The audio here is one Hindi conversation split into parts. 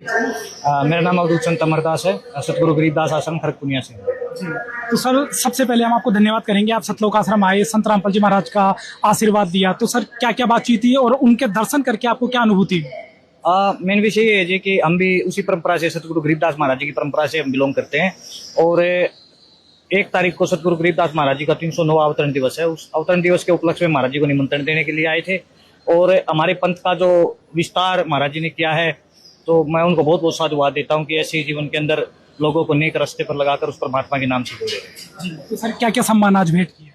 मेरा नाम अवधूत चंद अमरदास है, सतगुरु गरीबदास आश्रम खड़गपुनिया से। जी। तो सर, सबसे पहले हम आपको धन्यवाद करेंगे, आप सतलोक आश्रम आए, संत रामपाल जी महाराज का आशीर्वाद दिया। तो सर, क्या क्या बातचीत हुई और उनके दर्शन करके आपको क्या अनुभूति हुई? मेन विषय ये है जी कि हम भी उसी परंपरा से, सतगुरु गरीबदास महाराज जी की परंपरा से हम बिलोंग करते हैं। और 1 तारीख को सतगुरु गरीबदास महाराज जी का 309वां अवतरण दिवस है। उस अवतरण दिवस के उपलक्ष्य में महाराज जी को निमंत्रण देने के लिए आए थे। और हमारे पंथ का जो विस्तार महाराज जी ने किया है, तो मैं उनको बहुत बहुत साधुवाद देता हूँ कि ऐसे ही जीवन के अंदर लोगों को नेक रास्ते पर लगाकर उस परमात्मा के नाम से जोड़े। जी। तो सर, क्या क्या सम्मान आज भेंट किया?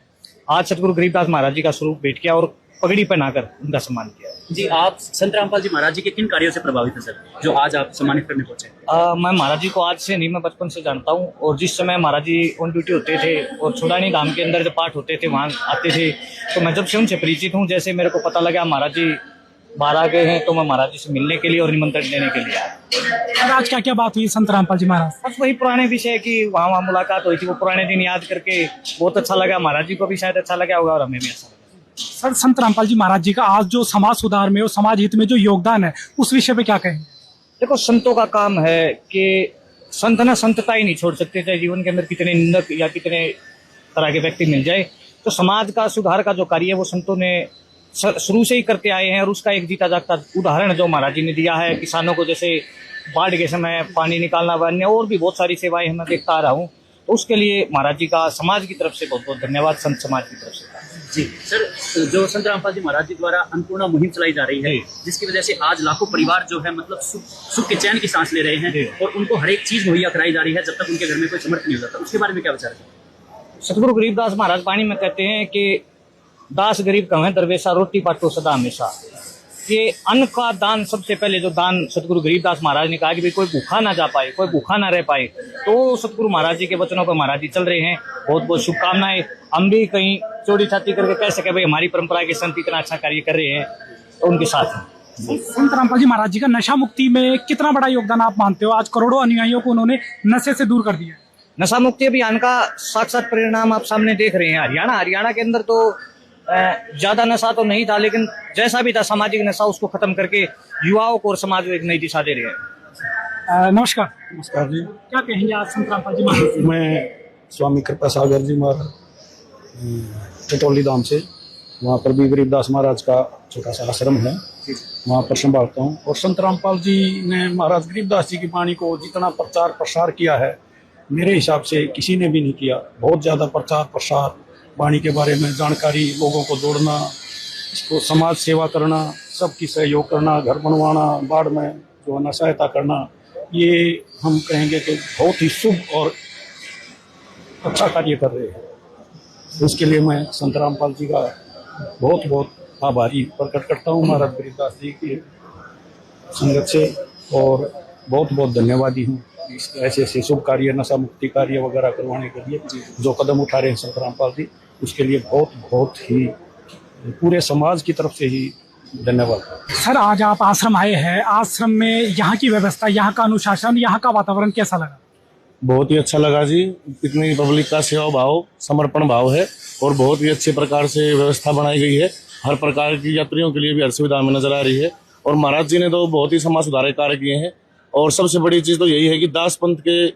आज सतगुरु गरीबदास महाराज जी का स्वरूप भेंट किया और पगड़ी पहनाकर उनका सम्मान किया। जी, आप संत रामपाल जी महाराज जी के किन कार्यों से प्रभावित हैं सर, जो आज आप सम्मानित करने पहुंचे? मैं महाराज जी को आज से नहीं, मैं बचपन से जानता हूँ। और जिस समय महाराज जी ऑन ड्यूटी होते थे और छुड़ानी धाम के अंदर जब पाठ होते थे वहाँ आते थे, तो मैं जब से उनसे परिचित हूँ। जैसे मेरे को पता लगा महाराज जी बाहर आ गए हैं, तो मैं महाराज जी से मिलने के लिए और निमंत्रण देने के लिए आया। और आज क्या क्या बात हुई संत रामपाल जी महाराज? बस वही पुराने विषय की वहाँ मुलाकात हुई थी, वो पुराने दिन याद करके बहुत अच्छा लगा। महाराज जी को भी शायद अच्छा लगा होगा और हमें भी अच्छा लगा। सर, संत रामपाल जी महाराज जी का आज जो समाज सुधार में और समाज हित में जो योगदान है, उस विषय पे क्या कहेंगे? देखो, संतों का काम है कि संत ना संतता ही नहीं छोड़ सकते, चाहे जीवन के अंदर कितने निंदक या कितने तरह के व्यक्ति मिल जाए। तो समाज का सुधार का जो कार्य है वो संतों ने शुरू से ही करते आए हैं। और उसका एक जीता जागता उदाहरण जो महाराज जी ने दिया है, किसानों को जैसे बाढ़ के समय पानी निकालना, अन्य और भी बहुत सारी सेवाएं मैं देखता आ रहा हूँ। तो उसके लिए महाराज जी का समाज की तरफ से बहुत बहुत धन्यवाद, संत समाज की तरफ से। जी सर, जो संत रामपाल जी महाराज जी द्वारा अन्नपूर्णा मुहिम चलाई जा रही है, जिसकी वजह से आज लाखों परिवार जो है मतलब सुख के चैन की सांस ले रहे हैं और उनको हर एक चीज मुहैया कराई जा रही है जब तक उनके घर में कोई समर्थ नहीं हो जाता, उसके बारे में क्या विचार है? सतगुरु गरीबदास महाराज वाणी में कहते हैं कि दास गरीब कहें दरवेशा, रोटी पाटो सदा हमेशा। ये अन्न का दान, सबसे पहले जो दान सतगुरु गरीबदास महाराज ने कहा कि भाई कोई भूखा ना जा पाए, कोई भूखा ना रह पाए, तो सतगुरु महाराज जी के वचनों पर महाराज जी चल रहे हैं। बहुत बहुत शुभकामनाएं। हम भी कहीं चोरी छाती करके कह सके भाई हमारी परंपरा के संत इतना अच्छा कार्य कर रहे हैं, तो उनके साथ हैं। संत रामपाल जी महाराज जी का नशा मुक्ति में कितना बड़ा योगदान आप मानते हो? आज करोड़ों अनुयायियों को उन्होंने नशे से दूर कर दिया। नशा मुक्ति अभियान का साक्षात परिणाम आप सामने देख रहे हैं। हरियाणा के अंदर तो ज्यादा नशा तो नहीं था, लेकिन जैसा भी था सामाजिक नशा, उसको खत्म करके युवाओं को और समाज को एक नई दिशा दे रहे हैं। नमस्कार। नमस्कार जी। क्या कहेंगे आज संत रामपाल जी महाराज? मैं स्वामी कृपा सागर जी महाराज टटोली धाम से, वहाँ पर भी गरीबदास महाराज का छोटा सा आश्रम है, वहाँ पर संभालता हूँ। और संत रामपाल जी ने महाराज गरीबदास जी की वाणी को जितना प्रचार प्रसार किया है, मेरे हिसाब से किसी ने भी नहीं किया। बहुत ज़्यादा प्रचार प्रसार, वाणी के बारे में जानकारी, लोगों को जोड़ना, इसको समाज सेवा करना, सबकी सहयोग करना, घर बनवाना, बाढ़ में जो है ना सहायता करना, ये हम कहेंगे कि बहुत ही शुभ और अच्छा कार्य कर रहे हैं। इसके लिए मैं संत रामपाल जी का बहुत बहुत आभारी प्रकट करता हूँ, महाराज गरीबदास जी की संगत से, और बहुत बहुत धन्यवादी हूँ ऐसे ऐसे शुभ कार्य, नशा मुक्ति कार्य वगैरह करवाने के लिए जो कदम उठा रहे हैं संत रामपाल जी, उसके लिए बहुत बहुत ही पूरे समाज की तरफ से ही धन्यवाद। सर, आज आप आश्रम आए हैं, आश्रम में यहाँ की व्यवस्था, यहाँ का अनुशासन, यहाँ का वातावरण कैसा लगा? बहुत ही अच्छा लगा जी। इतनी पब्लिक का सेवा भाव, समर्पण भाव है और बहुत ही अच्छे प्रकार से व्यवस्था बनाई गई है। हर प्रकार की यात्रियों के लिए भी हर सुविधा में नजर आ रही है। और महाराज जी ने तो बहुत ही समाज सुधारक कार्य किए हैं। और सबसे बड़ी चीज तो यही है कि दास पंथ के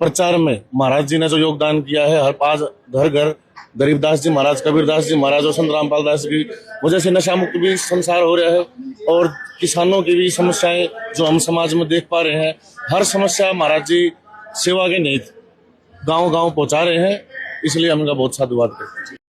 प्रचार में महाराज जी ने जो योगदान किया है, हर पांच घर घर गरीबदास जी महाराज, कबीरदास जी महाराज और संत रामपाल दास की वजह से नशा मुक्त भी संसार हो रहा है। और किसानों की भी समस्याएं जो हम समाज में देख पा रहे हैं, हर समस्या महाराज जी सेवा के निहित गांव गांव पहुंचा रहे हैं। इसलिए हम इनका बहुत साधुवाद करते हैं।